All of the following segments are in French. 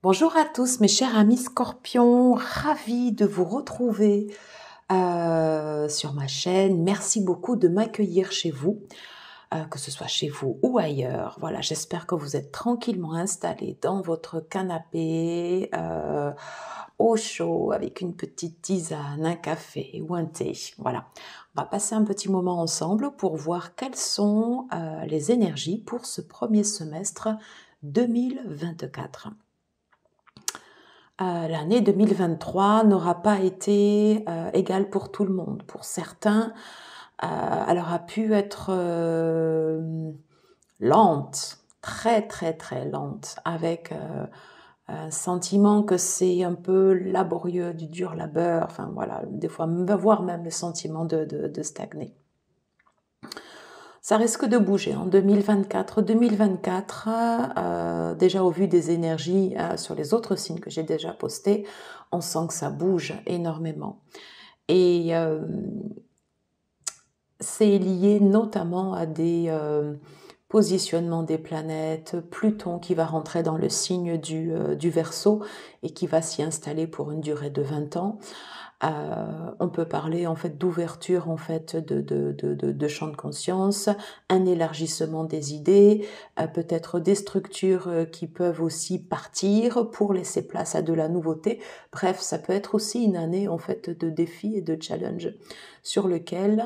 Bonjour à tous mes chers amis scorpions, ravie de vous retrouver sur ma chaîne. Merci beaucoup de m'accueillir chez vous, que ce soit chez vous ou ailleurs. Voilà, j'espère que vous êtes tranquillement installés dans votre canapé, au chaud, avec une petite tisane, un café ou un thé. Voilà, on va passer un petit moment ensemble pour voir quelles sont les énergies pour ce premier semestre 2024. L'année 2023 n'aura pas été égale pour tout le monde. Pour certains, elle aura pu être lente, très lente, avec un sentiment que c'est un peu laborieux, du dur labeur, enfin voilà, des fois, voire même le sentiment de stagner. Ça risque de bouger en 2024. 2024, déjà au vu des énergies sur les autres signes que j'ai déjà postés, on sent que ça bouge énormément. Et c'est lié notamment à des positionnements des planètes, Pluton qui va rentrer dans le signe du Verseau et qui va s'y installer pour une durée de 20 ans. On peut parler en fait d'ouverture en fait de champ de conscience, un élargissement des idées, peut-être des structures qui peuvent aussi partir pour laisser place à de la nouveauté. Bref, ça peut être aussi une année en fait de défis et de challenges sur lequel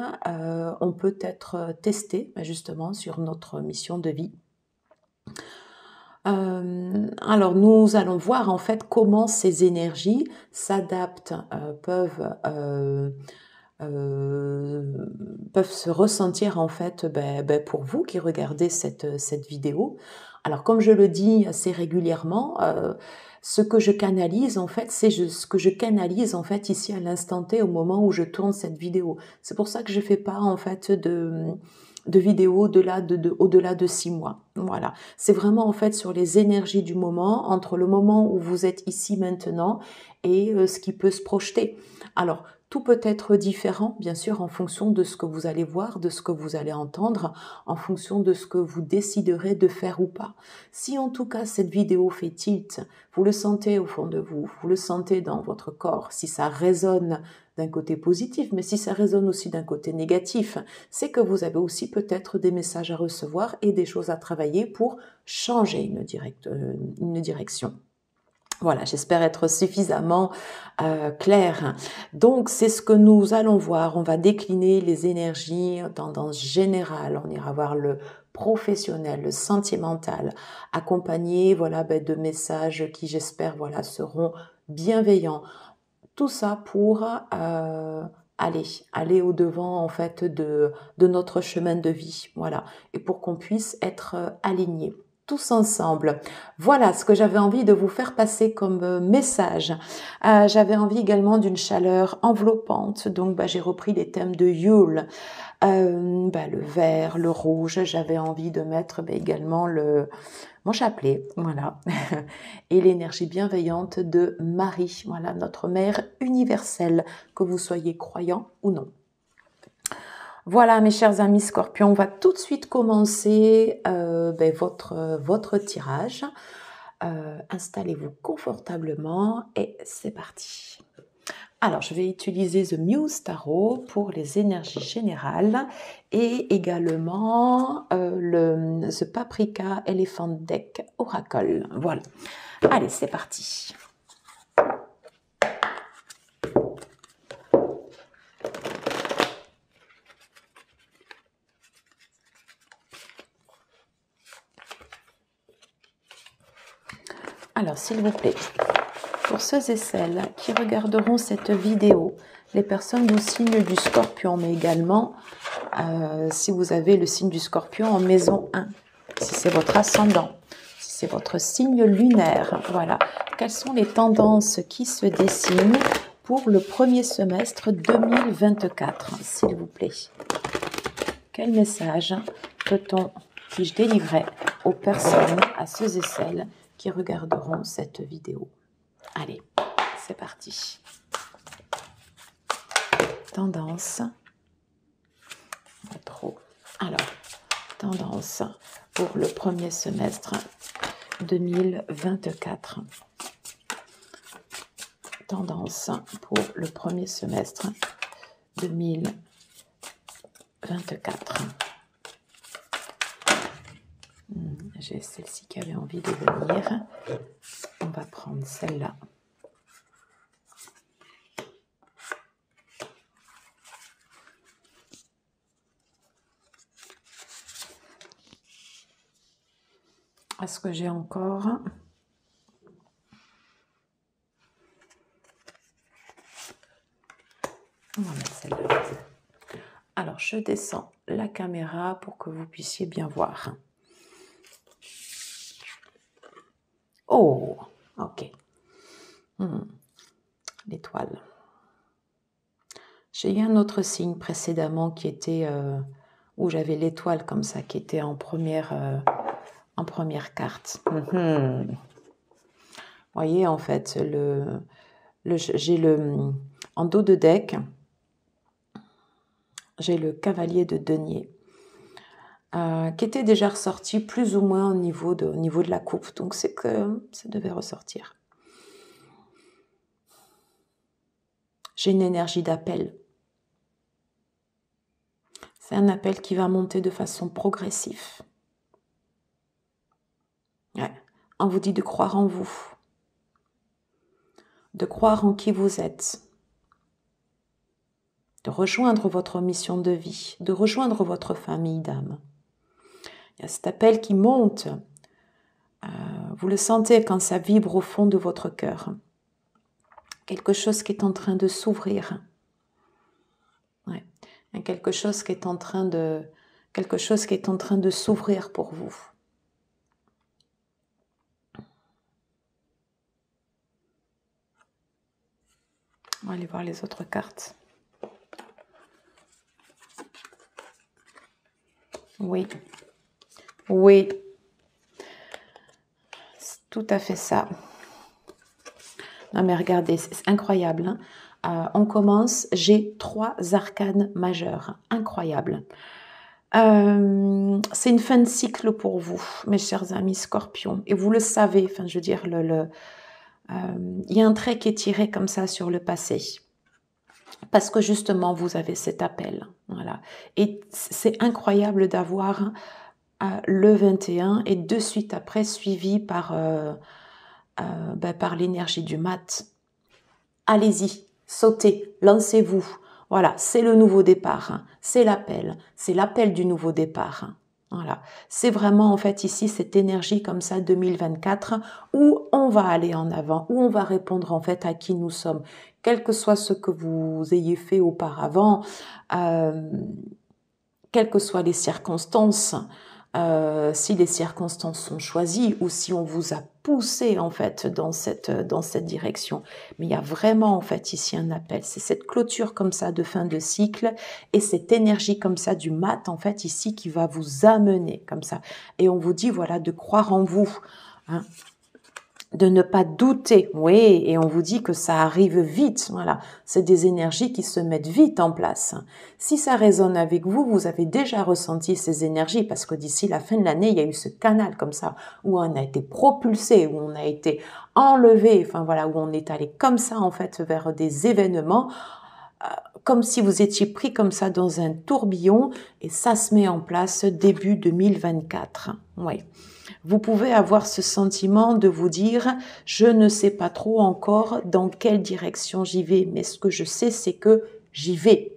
on peut être testé justement sur notre mission de vie. Alors nous allons voir en fait comment ces énergies s'adaptent, peuvent se ressentir en fait pour vous qui regardez cette vidéo. Alors comme je le dis assez régulièrement, ce que je canalise en fait, c'est ce que je canalise en fait ici à l'instant T au moment où je tourne cette vidéo. C'est pour ça que je fais pas en fait de vidéos au-delà de 6 mois. Voilà. C'est vraiment en fait sur les énergies du moment, entre le moment où vous êtes ici maintenant et ce qui peut se projeter. Alors, tout peut être différent, bien sûr, en fonction de ce que vous allez voir, de ce que vous allez entendre, en fonction de ce que vous déciderez de faire ou pas. Si en tout cas cette vidéo fait tilt, vous le sentez au fond de vous, vous le sentez dans votre corps, si ça résonne d'un côté positif, mais si ça résonne aussi d'un côté négatif, c'est que vous avez aussi peut-être des messages à recevoir et des choses à travailler pour changer une direction. Voilà, j'espère être suffisamment claire. Donc, c'est ce que nous allons voir. On va décliner les énergies, tendance générale. On ira voir le professionnel, le sentimental, accompagné de messages qui, j'espère, seront bienveillants. Tout ça pour aller au-devant en fait de notre chemin de vie. Voilà, et pour qu'on puisse être alignés tous ensemble. Voilà ce que j'avais envie de vous faire passer comme message. J'avais envie également d'une chaleur enveloppante, donc j'ai repris les thèmes de Yule, le vert, le rouge. J'avais envie de mettre également mon chapelet, voilà, et l'énergie bienveillante de Marie, voilà, notre mère universelle, que vous soyez croyant ou non. Voilà mes chers amis scorpions, on va tout de suite commencer votre tirage. Installez-vous confortablement et c'est parti. Alors, je vais utiliser The Muse Tarot pour les énergies générales et également The Paprika Elephant Deck Oracle. Voilà. Allez, c'est parti. Alors, s'il vous plaît, pour ceux et celles qui regarderont cette vidéo, les personnes du signe du Scorpion, mais également si vous avez le signe du Scorpion en maison 1, si c'est votre ascendant, si c'est votre signe lunaire, voilà. Quelles sont les tendances qui se dessinent pour le premier semestre 2024, s'il vous plaît? Quel message puis-je délivrer aux personnes, à ceux et celles qui regarderont cette vidéo? Allez, c'est parti. Tendance. Pas trop. Alors, tendance pour le premier semestre 2024. Tendance pour le premier semestre 2024. J'ai celle-ci qui avait envie de venir. On va prendre celle-là. Est-ce que j'ai encore? On va mettre celle-là. Alors, je descends la caméra pour que vous puissiez bien voir. Oh, ok. L'étoile. J'ai eu un autre signe précédemment qui était où j'avais l'étoile comme ça, qui était en première carte. Vous voyez, en fait, j'ai en dos de deck, j'ai le cavalier de denier, qui était déjà ressorti plus ou moins au niveau de la coupe. Donc, c'est que ça devait ressortir. J'ai une énergie d'appel. C'est un appel qui va monter de façon progressive. Ouais. On vous dit de croire en vous, de croire en qui vous êtes, de rejoindre votre mission de vie, de rejoindre votre famille d'âme. Il y a cet appel qui monte. Vous le sentez quand ça vibre au fond de votre cœur. Quelque chose qui est en train de s'ouvrir. Ouais. Quelque chose qui est en train de s'ouvrir pour vous. On va aller voir les autres cartes. Oui. Oui. C'est tout à fait ça. Non mais regardez, c'est incroyable. Hein. On commence, j'ai 3 arcanes majeures. Incroyable. C'est une fin de cycle pour vous, mes chers amis Scorpions. Et vous le savez, enfin je veux dire, il y a un trait qui est tiré comme ça sur le passé. Parce que justement, vous avez cet appel. Voilà. Et c'est incroyable d'avoir le 21 et de suite après suivi par l'énergie du mat. Allez-y, sautez, lancez-vous. Voilà, c'est le nouveau départ. Hein. C'est l'appel du nouveau départ. Hein. Voilà, c'est vraiment en fait ici cette énergie comme ça 2024 où on va aller en avant, où on va répondre en fait à qui nous sommes, quel que soit ce que vous ayez fait auparavant, quelles que soient les circonstances, si les circonstances sont choisies ou si on vous a poussé en fait dans cette direction. Mais il y a vraiment en fait ici un appel. C'est cette clôture comme ça de fin de cycle et cette énergie comme ça du mat en fait ici qui va vous amener comme ça. Et on vous dit voilà de croire en vous. Hein. De ne pas douter, oui, et on vous dit que ça arrive vite, voilà, c'est des énergies qui se mettent vite en place. Si ça résonne avec vous, vous avez déjà ressenti ces énergies, parce que d'ici la fin de l'année, il y a eu ce canal comme ça, où on a été propulsé, où on a été enlevé, enfin voilà, où on est allé comme ça en fait vers des événements, comme si vous étiez pris comme ça dans un tourbillon, et ça se met en place début 2024, oui. Vous pouvez avoir ce sentiment de vous dire « je ne sais pas trop encore dans quelle direction j'y vais, mais ce que je sais, c'est que j'y vais. »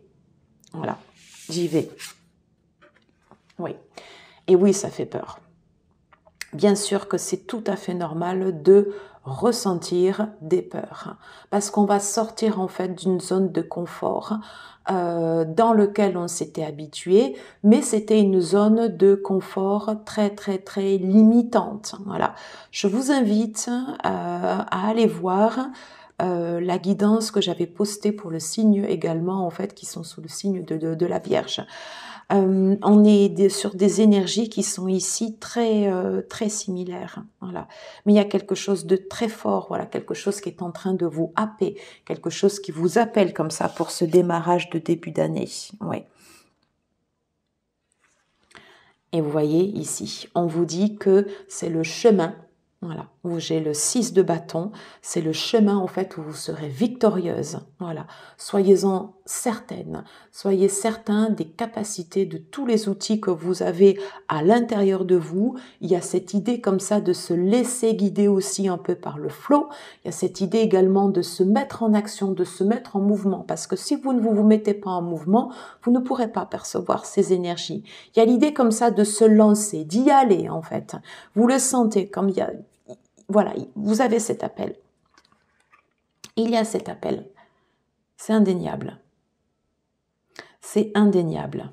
Voilà, j'y vais. Oui, et oui, ça fait peur. Bien sûr que c'est tout à fait normal de ressentir des peurs, parce qu'on va sortir en fait d'une zone de confort dans lequel on s'était habitué, mais c'était une zone de confort très très très limitante. Voilà, je vous invite à aller voir la guidance que j'avais postée pour le signe également en fait qui sont sous le signe de la Vierge. On est sur des énergies qui sont ici très très similaires, voilà. Mais il y a quelque chose de très fort, voilà, quelque chose qui est en train de vous happer, quelque chose qui vous appelle comme ça pour ce démarrage de début d'année, ouais. Et vous voyez ici, on vous dit que c'est le chemin, Voilà, où j'ai le 6 de bâton, c'est le chemin en fait où vous serez victorieuse. Voilà, soyez-en certaine, soyez certain des capacités, de tous les outils que vous avez à l'intérieur de vous. Il y a cette idée comme ça de se laisser guider aussi un peu par le flot. Il y a cette idée également de se mettre en action, de se mettre en mouvement, parce que si vous ne vous mettez pas en mouvement, vous ne pourrez pas percevoir ces énergies. Il y a l'idée comme ça de se lancer, d'y aller en fait. Vous le sentez comme il y a... Voilà, vous avez cet appel. Il y a cet appel. C'est indéniable. C'est indéniable.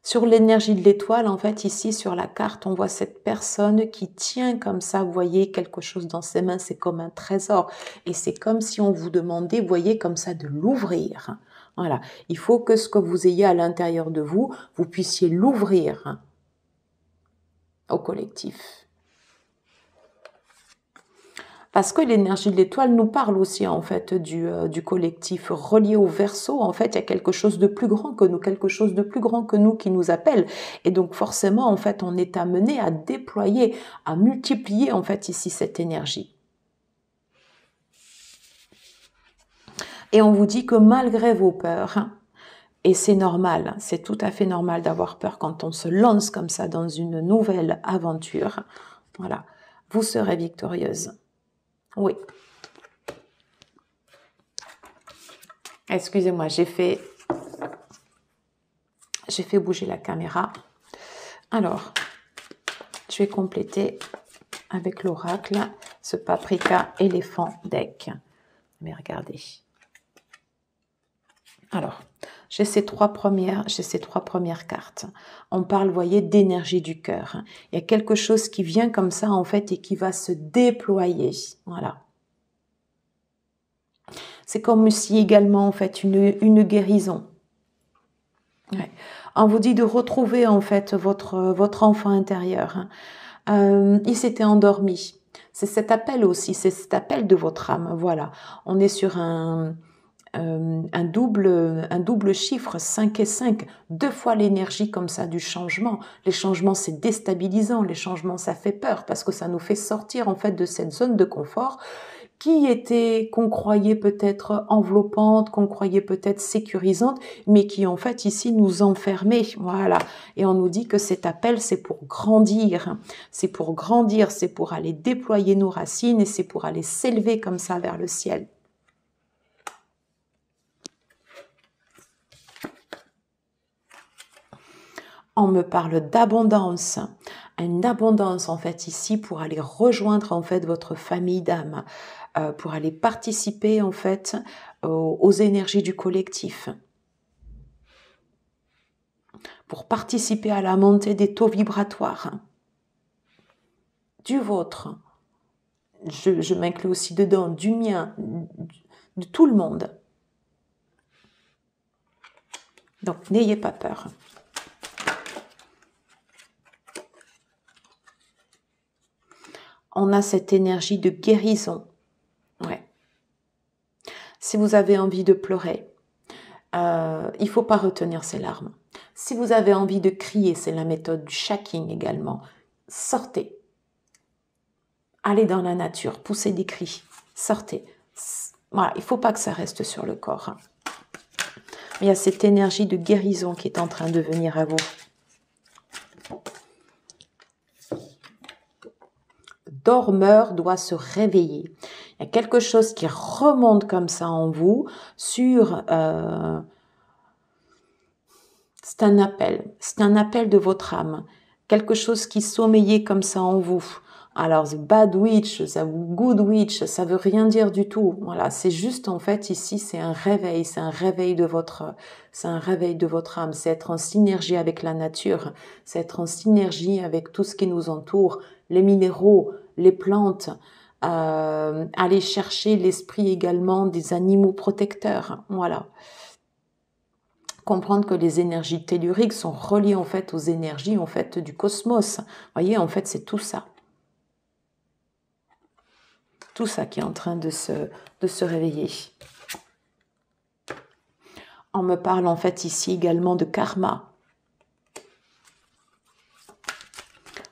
Sur l'énergie de l'étoile, en fait, ici, sur la carte, on voit cette personne qui tient comme ça, vous voyez, quelque chose dans ses mains, c'est comme un trésor. Et c'est comme si on vous demandait, vous voyez, comme ça, de l'ouvrir. Voilà. Il faut que ce que vous ayez à l'intérieur de vous, vous puissiez l'ouvrir au collectif. Parce que l'énergie de l'étoile nous parle aussi en fait du collectif relié au Verseau. En fait, il y a quelque chose de plus grand que nous, quelque chose de plus grand que nous qui nous appelle. Et donc forcément, en fait, on est amené à déployer, à multiplier en fait ici cette énergie. Et on vous dit que malgré vos peurs, et c'est normal, c'est tout à fait normal d'avoir peur quand on se lance comme ça dans une nouvelle aventure. Voilà, vous serez victorieuse. Oui. Excusez-moi, j'ai fait bouger la caméra. Alors, je vais compléter avec l'oracle ce paprika éléphant deck. Mais regardez. Alors, j'ai ces trois premières cartes. On parle, vous voyez, d'énergie du cœur. Il y a quelque chose qui vient comme ça, en fait, et qui va se déployer. Voilà. C'est comme si également, en fait, une guérison. Ouais. On vous dit de retrouver, en fait, votre enfant intérieur. Il s'était endormi. C'est cet appel aussi, c'est cet appel de votre âme. Voilà. On est sur un double chiffre, 5 et 5, 2 fois l'énergie comme ça du changement. Les changements, c'est déstabilisant, les changements, ça fait peur parce que ça nous fait sortir en fait de cette zone de confort qu'on croyait peut-être enveloppante, qu'on croyait peut-être sécurisante, mais qui en fait ici nous enfermait. Voilà. Et on nous dit que cet appel, c'est pour grandir. C'est pour grandir, c'est pour aller déployer nos racines et c'est pour aller s'élever comme ça vers le ciel. On me parle d'abondance, une abondance en fait ici pour aller rejoindre en fait votre famille d'âme, pour aller participer en fait aux énergies du collectif, pour participer à la montée des taux vibratoires, du vôtre, je m'inclus aussi dedans, du mien, de tout le monde. Donc n'ayez pas peur. On a cette énergie de guérison. Ouais. Si vous avez envie de pleurer, il ne faut pas retenir ses larmes. Si vous avez envie de crier, c'est la méthode du shaking également. Sortez. Allez dans la nature, poussez des cris. Sortez. Voilà, il ne faut pas que ça reste sur le corps. Il y a cette énergie de guérison qui est en train de venir à vous. Dormeur doit se réveiller. Il y a quelque chose qui remonte comme ça en vous sur... c'est un appel de votre âme. Quelque chose qui sommeillait comme ça en vous. Alors, bad witch, good witch, ça veut rien dire du tout. Voilà, c'est juste en fait ici, c'est un réveil de votre âme. C'est être en synergie avec la nature, c'est être en synergie avec tout ce qui nous entoure, les minéraux, les plantes, aller chercher l'esprit également des animaux protecteurs. Voilà. Comprendre que les énergies telluriques sont reliées en fait aux énergies en fait du cosmos. Vous voyez, en fait, c'est tout ça. Tout ça qui est en train de se réveiller. On me parle en fait ici également de karma.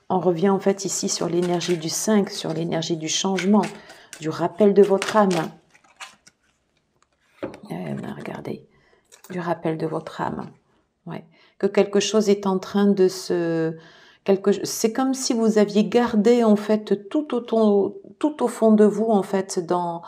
On revient en fait ici sur l'énergie du 5, sur l'énergie du changement, du rappel de votre âme. Regardez, du rappel de votre âme. Ouais. Que quelque chose est en train de se... C'est comme si vous aviez gardé en fait tout au fond de vous en fait dans...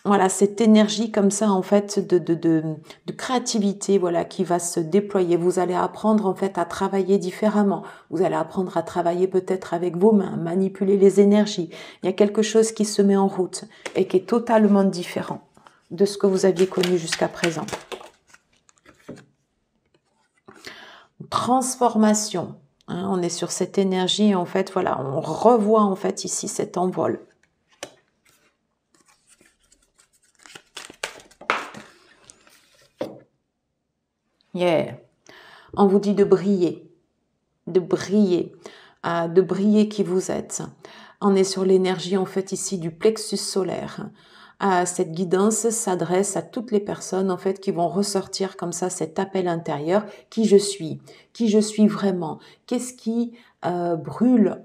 voilà, cette énergie comme ça en fait de créativité, voilà, qui va se déployer. Vous allez apprendre en fait à travailler différemment. Vous allez apprendre à travailler peut-être avec vos mains, manipuler les énergies. Il y a quelque chose qui se met en route et qui est totalement différent de ce que vous aviez connu jusqu'à présent. Transformation. Hein, on est sur cette énergie en fait, voilà, on revoit en fait ici cet envol. Yeah. On vous dit de briller qui vous êtes. On est sur l'énergie en fait ici du plexus solaire. Cette guidance s'adresse à toutes les personnes en fait qui vont ressortir comme ça cet appel intérieur, qui je suis vraiment, qu'est-ce qui brûle,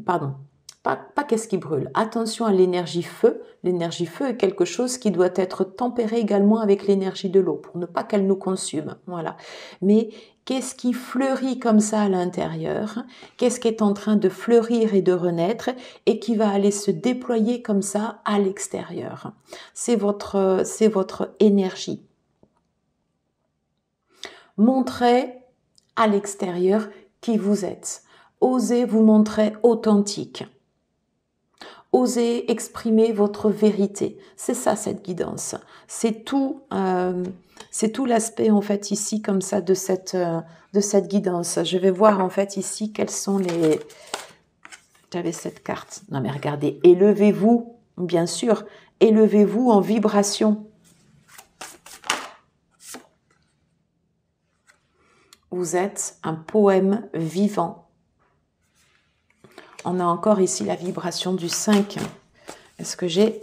pardon, pas qu'est-ce qui brûle. Attention à l'énergie feu. L'énergie feu est quelque chose qui doit être tempéré également avec l'énergie de l'eau pour ne pas qu'elle nous consume. Voilà. Mais qu'est-ce qui fleurit comme ça à l'intérieur? Qu'est-ce qui est en train de fleurir et de renaître et qui va aller se déployer comme ça à l'extérieur? C'est votre énergie. Montrez à l'extérieur qui vous êtes. Osez vous montrer authentique. Osez exprimer votre vérité. C'est ça cette guidance. C'est tout l'aspect en fait ici comme ça de cette guidance. Je vais voir en fait ici quels sont les... J'avais cette carte. Non mais regardez, élevez-vous, bien sûr, élevez-vous en vibration. Vous êtes un poème vivant. On a encore ici la vibration du 5. Est-ce que j'ai...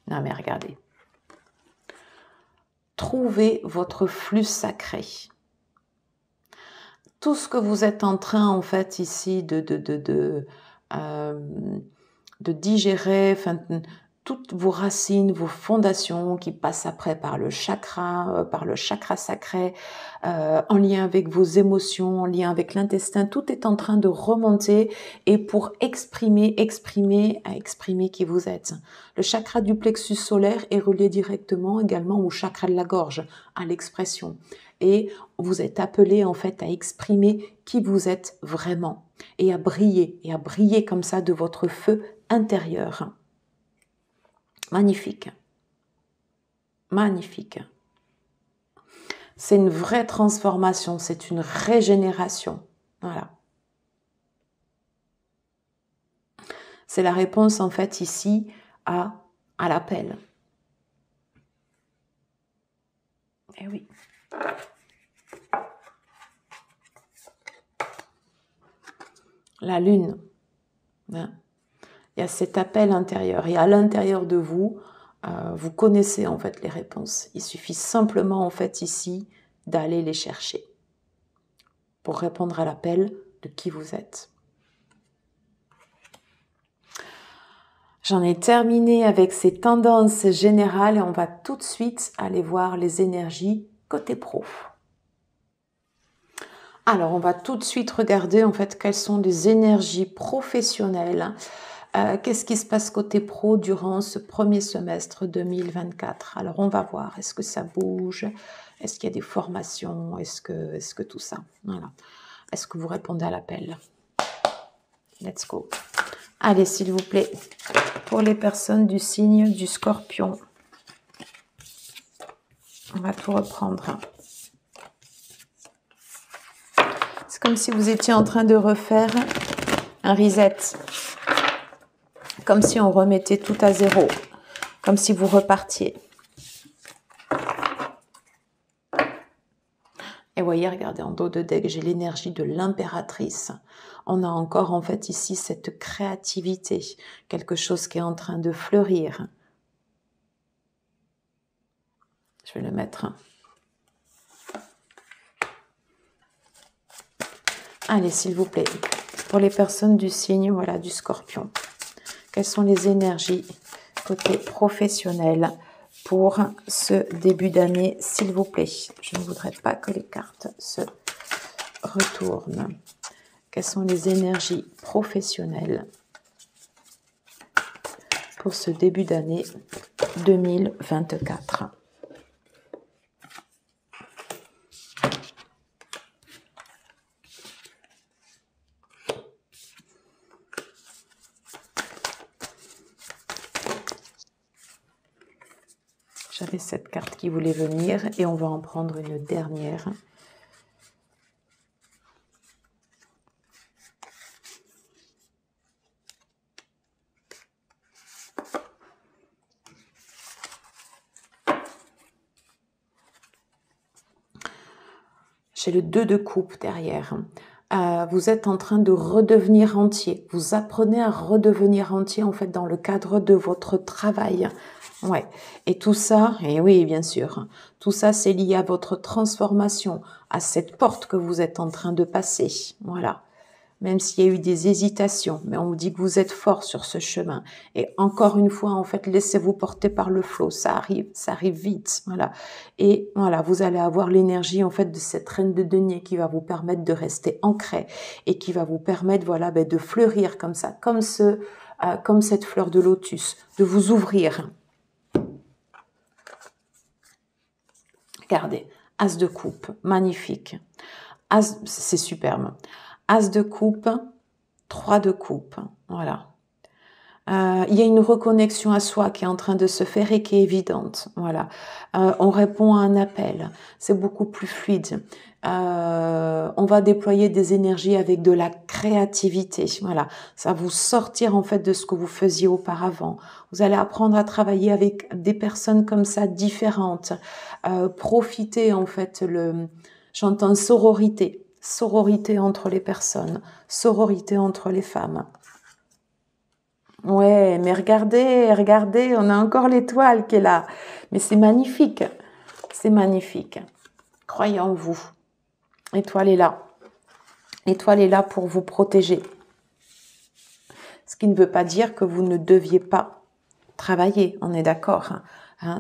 Non mais regardez. Trouvez votre flux sacré. Tout ce que vous êtes en train en fait ici de digérer, enfin, toutes vos racines, vos fondations qui passent après par le chakra sacré, en lien avec vos émotions, en lien avec l'intestin, tout est en train de remonter et pour exprimer qui vous êtes. Le chakra du plexus solaire est relié directement également au chakra de la gorge, à l'expression. Et vous êtes appelé en fait à exprimer qui vous êtes vraiment et à briller comme ça de votre feu intérieur. Magnifique. Magnifique. C'est une vraie transformation, c'est une régénération. Voilà. C'est la réponse en fait ici à l'appel. Eh oui. La lune. Hein. Il y a cet appel intérieur et à l'intérieur de vous, vous connaissez en fait les réponses. Il suffit simplement en fait ici d'aller les chercher pour répondre à l'appel de qui vous êtes. J'en ai terminé avec ces tendances générales et on va tout de suite aller voir les énergies côté pro. Alors, on va tout de suite regarder en fait quelles sont les énergies professionnelles. Qu'est-ce qui se passe côté pro durant ce premier semestre 2024? Alors, on va voir. Est-ce que ça bouge? Est-ce qu'il y a des formations? Est-ce que tout ça? Voilà. Est-ce que vous répondez à l'appel? Let's go. Allez, s'il vous plaît, pour les personnes du signe du Scorpion, on va tout reprendre. C'est comme si vous étiez en train de refaire un reset. Comme si on remettait tout à zéro. Comme si vous repartiez. Et voyez, regardez, en dos de deck, j'ai l'énergie de l'impératrice. On a encore, en fait, ici, cette créativité. Quelque chose qui est en train de fleurir. Je vais le mettre. Allez, s'il vous plaît. Pour les personnes du signe, voilà, du Scorpion. Quelles sont les énergies côté professionnel pour ce début d'année, s'il vous plaît? Je ne voudrais pas que les cartes se retournent. Quelles sont les énergies professionnelles pour ce début d'année 2024? J'avais cette carte qui voulait venir et on va en prendre une dernière. J'ai le 2 de coupe derrière. Vous êtes en train de redevenir entier. Vous apprenez à redevenir entier en fait dans le cadre de votre travail. Ouais. Et tout ça, et oui, bien sûr, tout ça c'est lié à votre transformation, à cette porte que vous êtes en train de passer. Voilà. Même s'il y a eu des hésitations, mais on vous dit que vous êtes fort sur ce chemin. Et encore une fois, en fait, laissez-vous porter par le flot. Ça arrive vite, voilà. Et voilà, vous allez avoir l'énergie, en fait, de cette reine de denier qui va vous permettre de rester ancré et qui va vous permettre, voilà, de fleurir comme ça, comme cette fleur de lotus, de vous ouvrir. Regardez, As de coupe, magnifique. As, c'est superbe. As de coupe, 3 de coupe, voilà. Il y a une reconnexion à soi qui est en train de se faire et qui est évidente, voilà. On répond à un appel, c'est beaucoup plus fluide. On va déployer des énergies avec de la créativité, voilà. Ça va vous sortir en fait de ce que vous faisiez auparavant. Vous allez apprendre à travailler avec des personnes comme ça différentes. Profiter en fait j'entends sororité. Sororité entre les personnes, sororité entre les femmes. Ouais, mais regardez, on a encore l'étoile qui est là. Mais c'est magnifique, c'est magnifique. Croyez en vous. L'étoile est là. L'étoile est là pour vous protéger. Ce qui ne veut pas dire que vous ne deviez pas travailler, on est d'accord.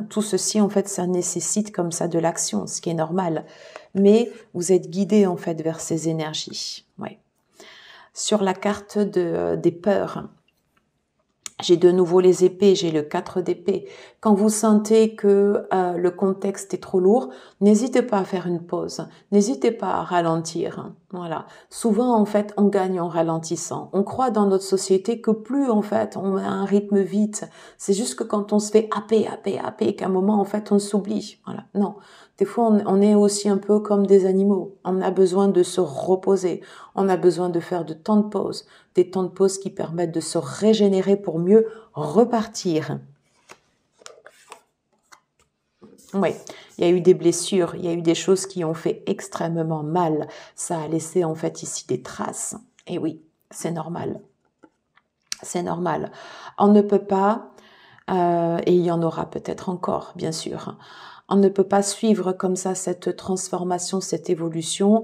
Tout ceci, en fait, ça nécessite comme ça de l'action, ce qui est normal. Mais vous êtes guidé, en fait, vers ces énergies. Ouais. Sur la carte des peurs, j'ai de nouveau les épées, j'ai le 4 d'épée. Quand vous sentez que le contexte est trop lourd, n'hésitez pas à faire une pause. N'hésitez pas à ralentir. Voilà. Souvent, en fait, on gagne en ralentissant. On croit dans notre société que plus, en fait, on a un rythme vite. C'est juste que quand on se fait happer, qu'à un moment, en fait, on s'oublie. Voilà. Non. Des fois, on est aussi un peu comme des animaux. On a besoin de se reposer. On a besoin de faire de temps de pause. Des temps de pause qui permettent de se régénérer pour mieux repartir. Oui, il y a eu des blessures, il y a eu des choses qui ont fait extrêmement mal. Ça a laissé en fait ici des traces. Et oui, c'est normal. C'est normal. On ne peut pas, et il y en aura peut-être encore, bien sûr, on ne peut pas suivre comme ça cette transformation, cette évolution,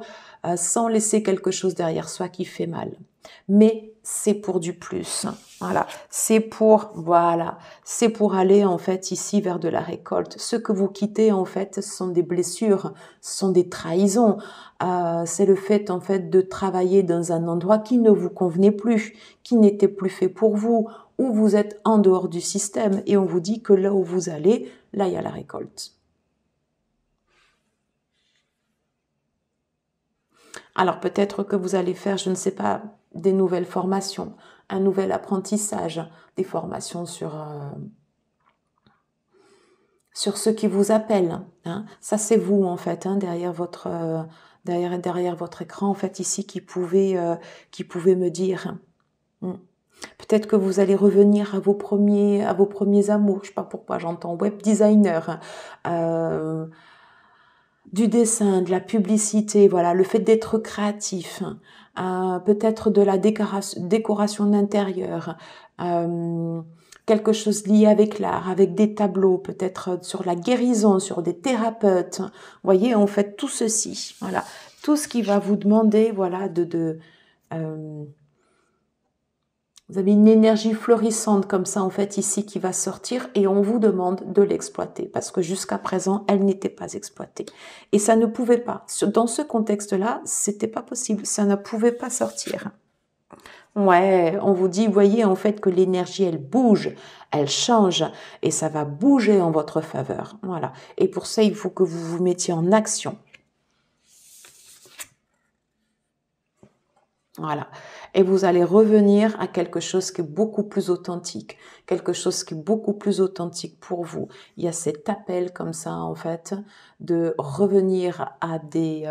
sans laisser quelque chose derrière soi qui fait mal. Mais c'est pour du plus. Voilà, c'est pour aller en fait ici vers de la récolte. Ce que vous quittez en fait, ce sont des blessures, ce sont des trahisons. C'est le fait en fait de travailler dans un endroit qui ne vous convenait plus, qui n'était plus fait pour vous, où vous êtes en dehors du système et on vous dit que là où vous allez, là il y a la récolte. Alors peut-être que vous allez faire, je ne sais pas, des nouvelles formations, un nouvel apprentissage, des formations sur ce qui vous appelle. Hein. Ça c'est vous en fait, hein, derrière votre écran en fait ici qui pouvait me dire. Peut-être que vous allez revenir à vos premiers amours. Je sais pas pourquoi j'entends web designer. du dessin, de la publicité, voilà, le fait d'être créatif, peut-être de la décoration d'intérieur, quelque chose lié avec l'art, avec des tableaux, peut-être sur la guérison, sur des thérapeutes. Vous voyez, en fait, tout ceci, voilà, tout ce qui va vous demander, voilà, vous avez une énergie florissante comme ça, en fait, ici, qui va sortir et on vous demande de l'exploiter parce que jusqu'à présent, elle n'était pas exploitée. Et ça ne pouvait pas. Dans ce contexte-là, c'était pas possible. Ça ne pouvait pas sortir. Ouais, on vous dit, voyez, en fait, que l'énergie, elle bouge, elle change et ça va bouger en votre faveur. Voilà. Et pour ça, il faut que vous vous mettiez en action. Voilà. Et vous allez revenir à quelque chose qui est beaucoup plus authentique, quelque chose qui est beaucoup plus authentique pour vous. Il y a cet appel comme ça, en fait, de revenir à des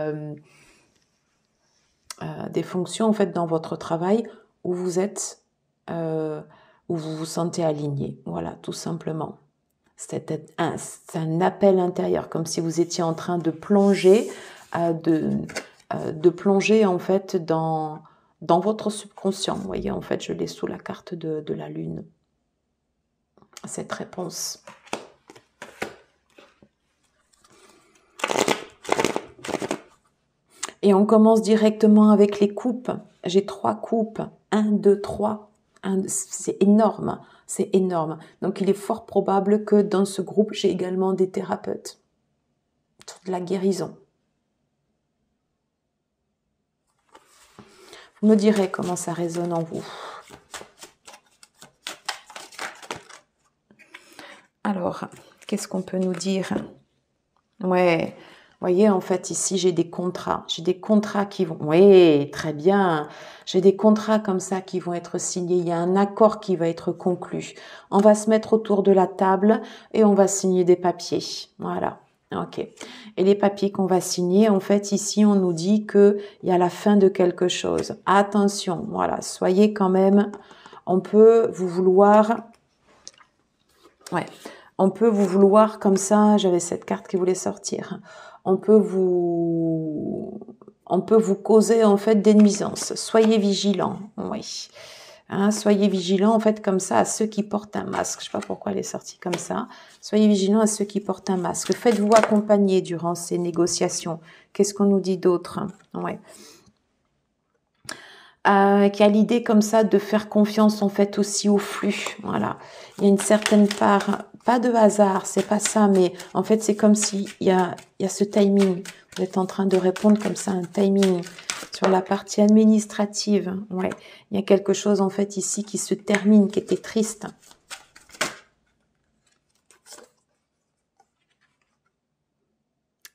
fonctions, en fait, dans votre travail où vous êtes, où vous vous sentez aligné. Voilà, tout simplement. C'est un appel intérieur, comme si vous étiez en train de plonger, de plonger, en fait, dans votre subconscient. Vous voyez, en fait, je l'ai sous la carte de la Lune. Cette réponse. Et on commence directement avec les coupes. J'ai 3 coupes. 1, 2, 3. C'est énorme. C'est énorme. Donc, il est fort probable que dans ce groupe, j'ai également des thérapeutes. De la guérison. Vous me direz comment ça résonne en vous. Alors, qu'est-ce qu'on peut nous dire? Ouais, vous voyez, en fait, ici, j'ai des contrats. J'ai des contrats qui vont... Oui, très bien. J'ai des contrats comme ça qui vont être signés. Il y a un accord qui va être conclu. On va se mettre autour de la table et on va signer des papiers. Voilà. Ok. Et les papiers qu'on va signer, en fait, ici, on nous dit qu'il y a la fin de quelque chose. Attention, voilà. Soyez quand même... On peut vous vouloir... Ouais. On peut vous vouloir comme ça, j'avais cette carte qui voulait sortir. On peut vous causer en fait des nuisances. Soyez vigilants, oui. Soyez vigilants en fait comme ça à ceux qui portent un masque. Je sais pas pourquoi elle est sortie comme ça. Soyez vigilants à ceux qui portent un masque. Faites-vous accompagner durant ces négociations. Qu'est-ce qu'on nous dit d'autre? Ouais. Qui a l'idée comme ça de faire confiance en fait aussi au flux. Voilà. Il y a une certaine part, pas de hasard, c'est pas ça, mais en fait c'est comme s'il y a ce timing. Vous êtes en train de répondre comme ça, un timing sur la partie administrative. Ouais. Il y a quelque chose en fait ici qui se termine, qui était triste.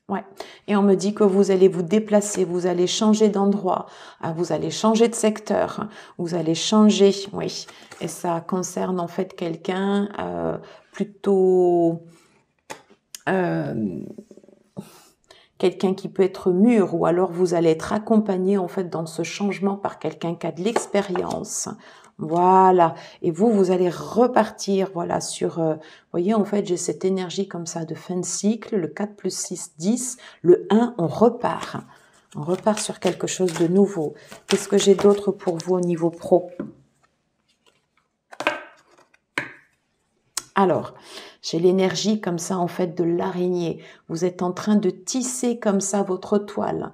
Ouais. Et on me dit que vous allez vous déplacer, vous allez changer d'endroit, vous allez changer de secteur, vous allez changer, oui. Et ça concerne en fait quelqu'un plutôt... quelqu'un qui peut être mûr, ou alors vous allez être accompagné en fait dans ce changement par quelqu'un qui a de l'expérience. Voilà. Et vous allez repartir, voilà, sur... voyez, en fait, j'ai cette énergie comme ça de fin de cycle, le 4 plus 6, 10, le 1, on repart. On repart sur quelque chose de nouveau. Qu'est-ce que j'ai d'autre pour vous au niveau pro? Alors, j'ai l'énergie comme ça, en fait, de l'araignée. Vous êtes en train de tisser comme ça votre toile.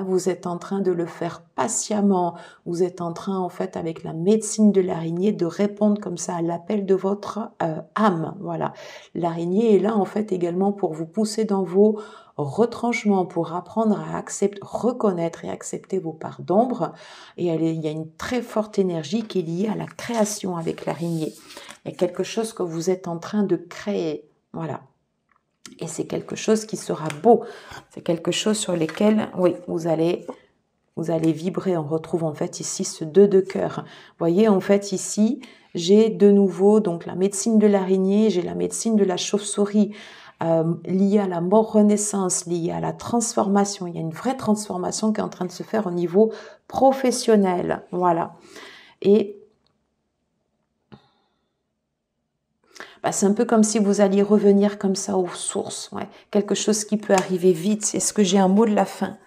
Vous êtes en train de le faire patiemment. Vous êtes en train, en fait, avec la médecine de l'araignée, de répondre comme ça à l'appel de votre âme. Voilà. L'araignée est là, en fait, également pour vous pousser dans vos retranchements, pour apprendre à accepter, reconnaître et accepter vos parts d'ombre. Et il y a une très forte énergie qui est liée à la création avec l'araignée. Il y a quelque chose que vous êtes en train de créer. Voilà. Et c'est quelque chose qui sera beau. C'est quelque chose sur lequel, oui, vous allez vibrer. On retrouve en fait ici ce 2 de cœur. Vous voyez, en fait ici, j'ai de nouveau donc la médecine de l'araignée, j'ai la médecine de la chauve-souris, liée à la mort-renaissance, liée à la transformation. Il y a une vraie transformation qui est en train de se faire au niveau professionnel. Voilà. Et Bah, c'est un peu comme si vous alliez revenir comme ça aux sources. Ouais. Quelque chose qui peut arriver vite. Est-ce que j'ai un mot de la fin?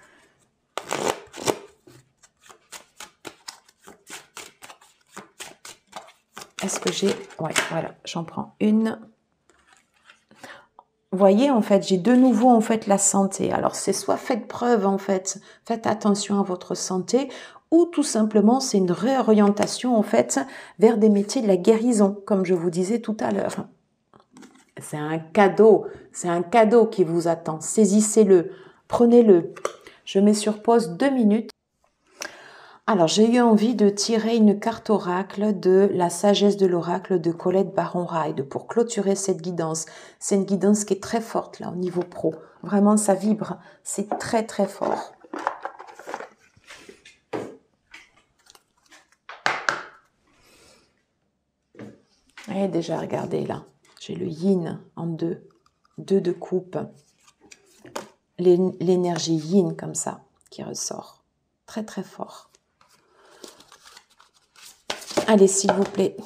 Est-ce que j'ai... Ouais, voilà, j'en prends une. Vous voyez, en fait, j'ai de nouveau, en fait, la santé. Alors, c'est soit faites preuve, en fait, faites attention à votre santé, ou tout simplement, c'est une réorientation, en fait, vers des métiers de la guérison, comme je vous disais tout à l'heure. C'est un cadeau qui vous attend. Saisissez-le, prenez-le. Je mets sur pause 2 minutes. Alors, j'ai eu envie de tirer une carte oracle de la sagesse de l'oracle de Colette Baron-Ride pour clôturer cette guidance. C'est une guidance qui est très forte là au niveau pro. Vraiment, ça vibre. C'est très très fort. Et déjà, regardez là. J'ai le yin en 2. 2 de coupe. L'énergie yin comme ça qui ressort. Très très fort. Allez, s'il vous plaît.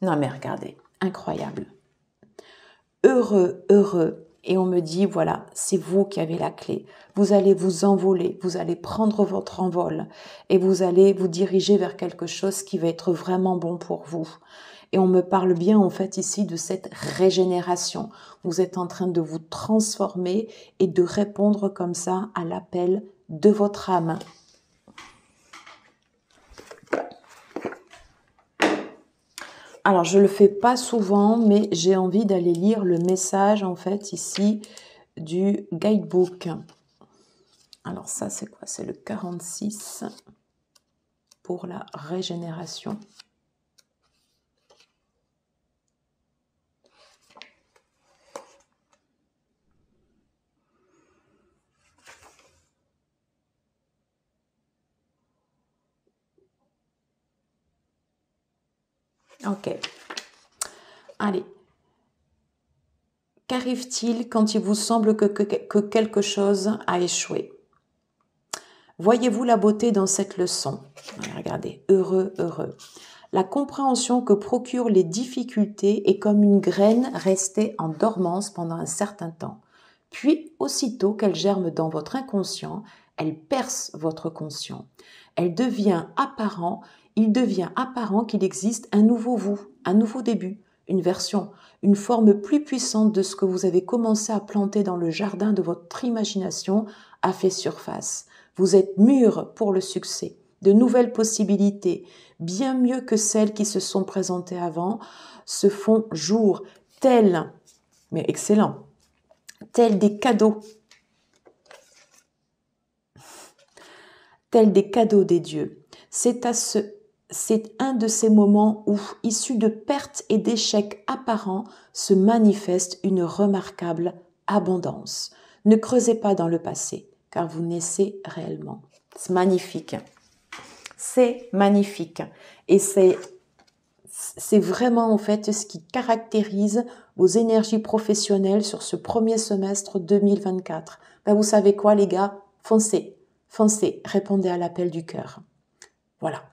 Non, mais regardez, incroyable. Heureux, heureux. Et on me dit, voilà, c'est vous qui avez la clé. Vous allez vous envoler, vous allez prendre votre envol et vous allez vous diriger vers quelque chose qui va être vraiment bon pour vous. Et on me parle bien, en fait, ici de cette régénération. Vous êtes en train de vous transformer et de répondre comme ça à l'appel de votre âme. Alors, je le fais pas souvent, mais j'ai envie d'aller lire le message, en fait, ici, du guidebook. Alors, ça, c'est quoi? C'est le 46 pour la régénération. Ok. Allez. Qu'arrive-t-il quand il vous semble que quelque chose a échoué? Voyez-vous la beauté dans cette leçon? Regardez, heureux, heureux. La compréhension que procurent les difficultés est comme une graine restée en dormance pendant un certain temps. Puis, aussitôt qu'elle germe dans votre inconscient, elle perce votre conscient. Il devient apparent qu'il existe un nouveau vous, un nouveau début, une version, une forme plus puissante de ce que vous avez commencé à planter dans le jardin de votre imagination a fait surface. Vous êtes mûr pour le succès. De nouvelles possibilités, bien mieux que celles qui se sont présentées avant, se font jour, tels, mais excellent, tels des cadeaux des dieux. C'est un de ces moments où, issu de pertes et d'échecs apparents, se manifeste une remarquable abondance. Ne creusez pas dans le passé, car vous naissez réellement. C'est magnifique. C'est magnifique. Et c'est vraiment en fait ce qui caractérise vos énergies professionnelles sur ce premier semestre 2024. Ben, vous savez quoi les gars? Foncez, foncez, répondez à l'appel du cœur. Voilà,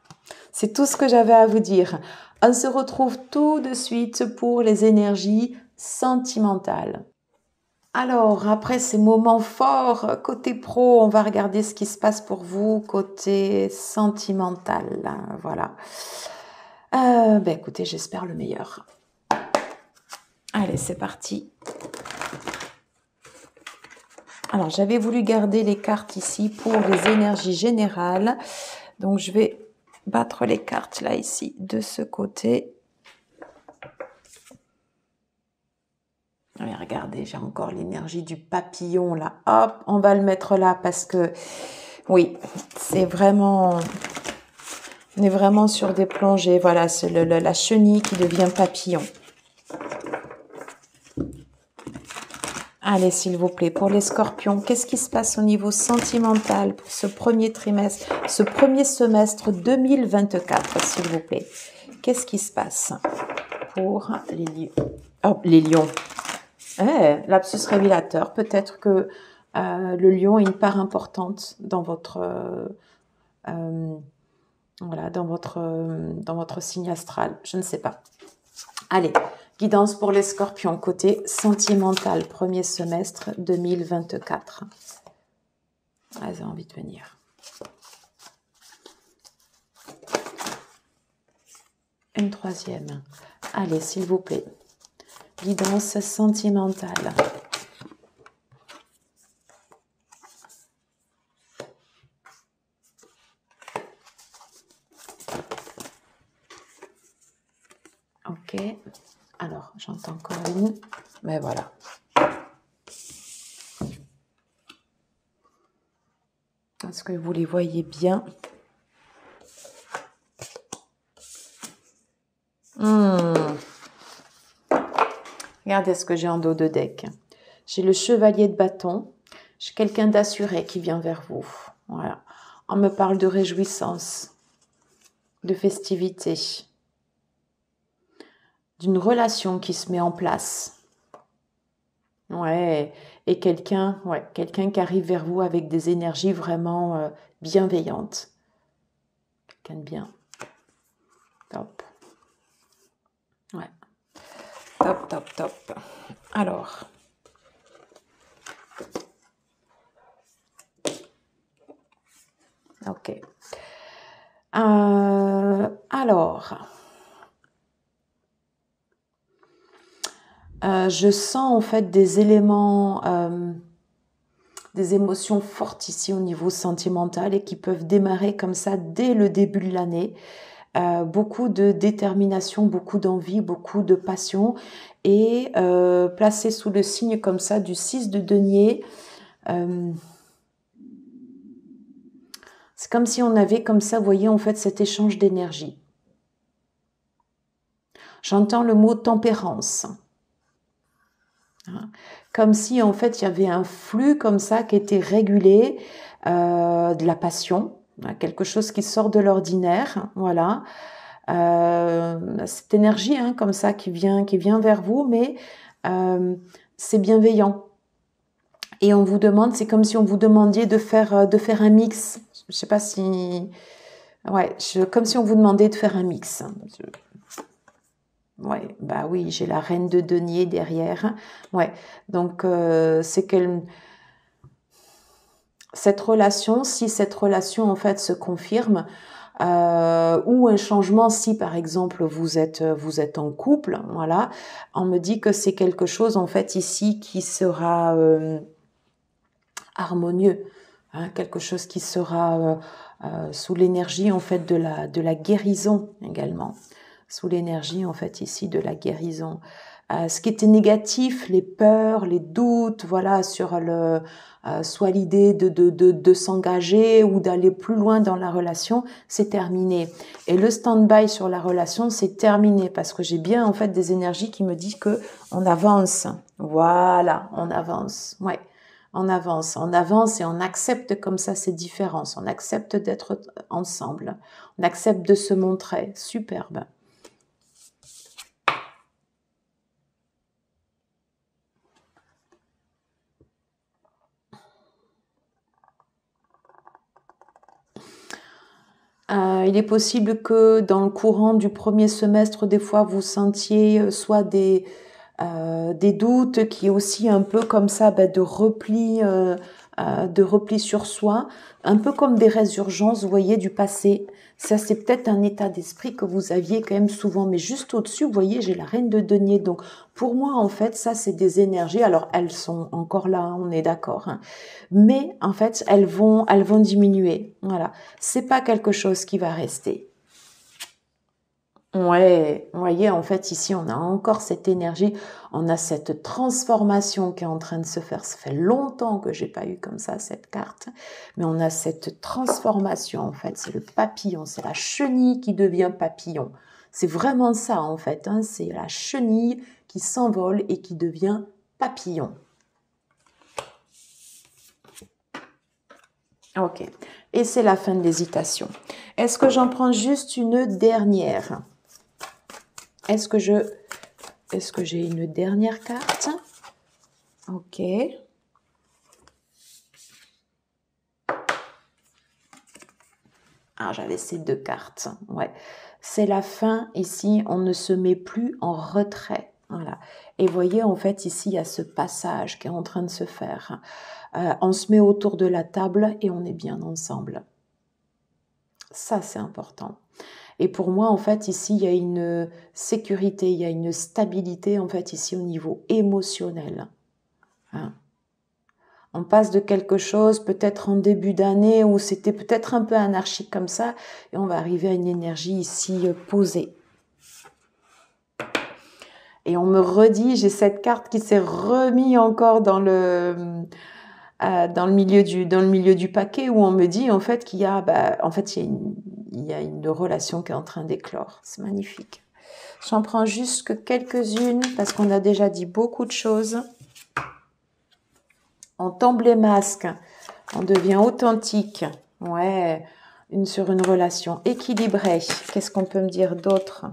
c'est tout ce que j'avais à vous dire. On se retrouve tout de suite pour les énergies sentimentales. Alors, après ces moments forts, côté pro, on va regarder ce qui se passe pour vous côté sentimental. Voilà. Écoutez, j'espère le meilleur. Allez, c'est parti. Alors, j'avais voulu garder les cartes ici pour les énergies générales. Donc, je vais battre les cartes là, ici, de ce côté. Allez, regardez, j'ai encore l'énergie du papillon là. Hop, on va le mettre là parce que, oui, c'est vraiment... On est vraiment sur des plongées. Voilà, c'est la chenille qui devient papillon. Allez, s'il vous plaît, pour les scorpions, qu'est-ce qui se passe au niveau sentimental pour ce premier trimestre, ce premier semestre 2024, s'il vous plaît? Qu'est-ce qui se passe pour les lions? Oh, les lions. Lapsus révélateur. Peut-être que le lion a une part importante dans votre voilà, dans votre signe astral. Je ne sais pas. Allez, guidance pour les scorpions, côté sentimental, premier semestre 2024. Ah, j'ai envie de venir. Une troisième. Allez, s'il vous plaît. Guidance sentimentale. Ok. Alors, j'entends encore une. Mais voilà. Est-ce que vous les voyez bien? Regardez ce que j'ai en dos de deck. J'ai le chevalier de bâton. J'ai quelqu'un d'assuré qui vient vers vous. Voilà. On me parle de réjouissance, de festivité, d'une relation qui se met en place. Ouais. Et quelqu'un qui arrive vers vous avec des énergies vraiment bienveillantes. Quelqu'un de bien. Top. Ouais. Top, top, top. Alors. Ok. Alors. Je sens en fait des éléments, des émotions fortes ici au niveau sentimental et qui peuvent démarrer comme ça dès le début de l'année. Beaucoup de détermination, beaucoup d'envie, beaucoup de passion et placé sous le signe comme ça du 6 de denier. C'est comme si on avait comme ça, vous voyez, en fait, cet échange d'énergie. J'entends le mot tempérance. Comme si, en fait, il y avait un flux comme ça qui était régulé, de la passion, quelque chose qui sort de l'ordinaire, voilà. Cette énergie, hein, comme ça, qui vient vers vous, mais c'est bienveillant. Et on vous demande, c'est comme si on vous demandiez de faire un mix. Je sais pas si... Ouais, comme si on vous demandait de faire un mix. Ouais, bah oui, j'ai la reine de denier derrière. Ouais, donc c'est que cette relation, si cette relation en fait se confirme, ou un changement, si par exemple vous êtes en couple, voilà, on me dit que c'est quelque chose en fait ici qui sera harmonieux, hein, quelque chose qui sera sous l'énergie en fait de la guérison également. Sous l'énergie en fait ici de la guérison. Ce qui était négatif, les peurs, les doutes, voilà, sur soit l'idée de s'engager ou d'aller plus loin dans la relation, c'est terminé. Et le stand-by sur la relation, c'est terminé parce que j'ai bien en fait des énergies qui me disent que on avance. Voilà, on avance. Ouais. On avance et on accepte comme ça ces différences. On accepte d'être ensemble. On accepte de se montrer. Superbe. Il est possible que dans le courant du premier semestre, des fois, vous sentiez soit des doutes, qui est aussi un peu comme ça, de repli sur soi, un peu comme des résurgences, vous voyez, du passé. Ça, c'est peut-être un état d'esprit que vous aviez quand même souvent, mais juste au-dessus, vous voyez, j'ai la reine de denier. Donc, pour moi, en fait, ça, c'est des énergies. Alors, elles sont encore là, on est d'accord, hein. Mais en fait, elles vont diminuer. Voilà, c'est pas quelque chose qui va rester. Ouais, vous voyez, en fait, ici, on a encore cette énergie, on a cette transformation qui est en train de se faire. Ça fait longtemps que j'ai pas eu comme ça cette carte, mais on a cette transformation, en fait. C'est le papillon, c'est la chenille qui devient papillon. C'est vraiment ça, en fait, hein. C'est la chenille qui s'envole et qui devient papillon. Ok, et c'est la fin de l'hésitation. Est-ce que j'en prends juste une dernière? Est-ce que j'ai une dernière carte? Ok. Ah, j'avais ces deux cartes. Ouais. C'est la fin. Ici, on ne se met plus en retrait. Voilà. Et voyez, en fait, ici, il y a ce passage qui est en train de se faire. On se met autour de la table et on est bien ensemble. Ça, c'est important. Et pour moi, en fait, ici, il y a une sécurité, il y a une stabilité, en fait, ici, au niveau émotionnel. Hein. On passe de quelque chose, peut-être en début d'année, où c'était peut-être un peu anarchique comme ça, et on va arriver à une énergie ici posée. Et on me redit, j'ai cette carte qui s'est remise encore dans le milieu du paquet, où on me dit en fait qu'il y a, il y a une relation qui est en train d'éclore. C'est magnifique. J'en prends juste que quelques-unes, parce qu'on a déjà dit beaucoup de choses. On tombe les masques, on devient authentique. Ouais, sur une relation équilibrée. Qu'est-ce qu'on peut me dire d'autre?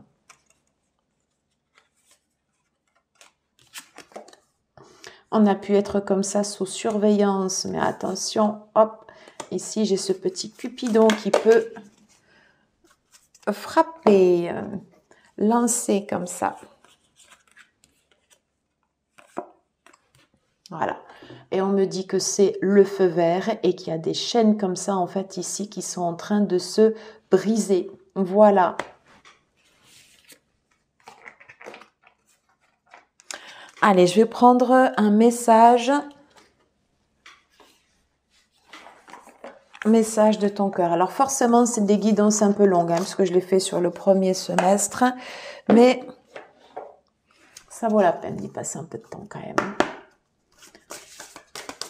On a pu être comme ça sous surveillance, mais attention, hop, ici j'ai ce petit Cupidon qui peut frapper, lancer comme ça. Voilà. Et on me dit que c'est le feu vert et qu'il y a des chaînes comme ça, en fait, ici, qui sont en train de se briser. Voilà. Allez, je vais prendre un message. Message de ton cœur. Alors forcément, c'est des guidances un peu longues, hein, parce que je l'ai fait sur le premier semestre. Mais ça vaut la peine d'y passer un peu de temps quand même.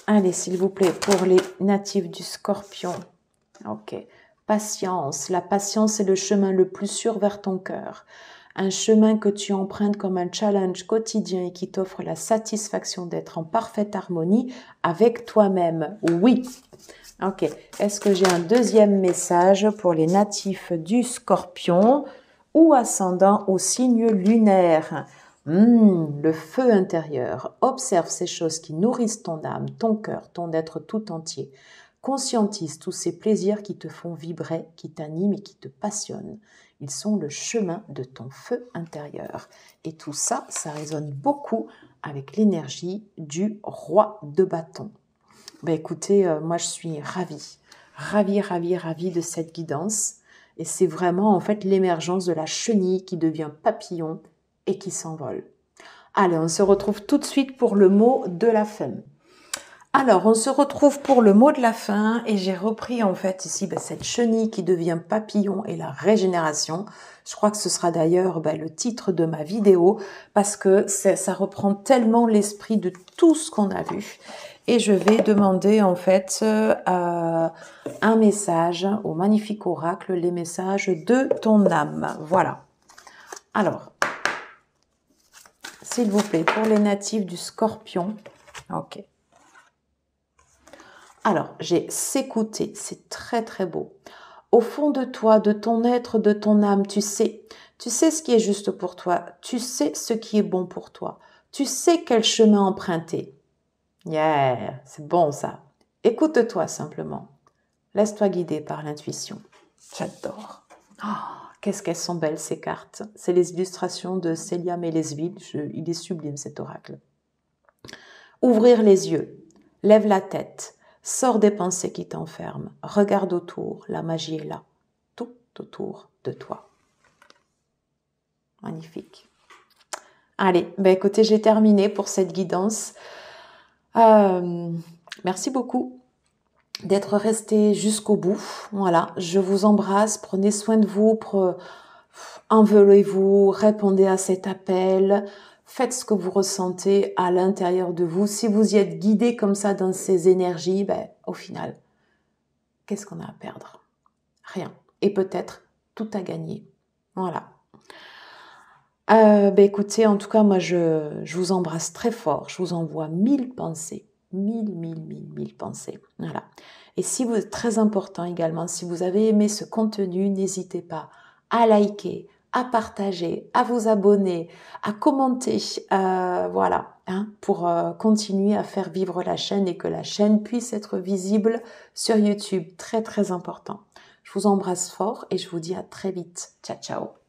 Allez, s'il vous plaît, pour les natifs du Scorpion. Ok. Patience. La patience est le chemin le plus sûr vers ton cœur. Un chemin que tu empruntes comme un challenge quotidien et qui t'offre la satisfaction d'être en parfaite harmonie avec toi-même. Oui. Ok. Est-ce que j'ai un deuxième message pour les natifs du Scorpion ou ascendant au signe lunaire? Le feu intérieur. Observe ces choses qui nourrissent ton âme, ton cœur, ton être tout entier. Conscientise tous ces plaisirs qui te font vibrer, qui t'animent et qui te passionnent. Ils sont le chemin de ton feu intérieur. Et tout ça, ça résonne beaucoup avec l'énergie du roi de bâton. Ben écoutez, moi je suis ravie de cette guidance. Et c'est vraiment en fait l'émergence de la chenille qui devient papillon et qui s'envole. Allez, on se retrouve tout de suite pour le mot de la fin. Alors, on se retrouve pour le mot de la fin et j'ai repris en fait ici cette chenille qui devient papillon et la régénération. Je crois que ce sera d'ailleurs le titre de ma vidéo parce que ça reprend tellement l'esprit de tout ce qu'on a vu. Et je vais demander en fait un message au magnifique oracle, les messages de ton âme. Voilà. Alors, s'il vous plaît, pour les natifs du Scorpion. Ok. Alors, j'ai s'écouter, c'est très très beau. Au fond de toi, de ton être, de ton âme, tu sais ce qui est juste pour toi, tu sais ce qui est bon pour toi, tu sais quel chemin emprunter. Yeah, c'est bon ça. Écoute-toi simplement. Laisse-toi guider par l'intuition. J'adore. Oh, qu'est-ce qu'elles sont belles ces cartes. C'est les illustrations de Célia Mélesville. Il est sublime cet oracle. Ouvrir les yeux. Lève la tête. Sors des pensées qui t'enferment. Regarde autour. La magie est là. Tout autour de toi. Magnifique. Allez, écoutez, j'ai terminé pour cette guidance. Merci beaucoup d'être resté jusqu'au bout. Voilà, je vous embrasse, prenez soin de vous, envolez-vous, répondez à cet appel, faites ce que vous ressentez à l'intérieur de vous. Si vous y êtes guidé comme ça dans ces énergies, au final, qu'est-ce qu'on a à perdre? Rien. Et peut-être tout à gagner. Voilà. Écoutez, en tout cas, moi, je vous embrasse très fort. Je vous envoie 1000 pensées. 1000 pensées. Voilà. Et si vous êtes très important également, si vous avez aimé ce contenu, n'hésitez pas à liker, à partager, à vous abonner, à commenter, voilà, pour continuer à faire vivre la chaîne et que la chaîne puisse être visible sur YouTube. Très, très important. Je vous embrasse fort et je vous dis à très vite. Ciao, ciao.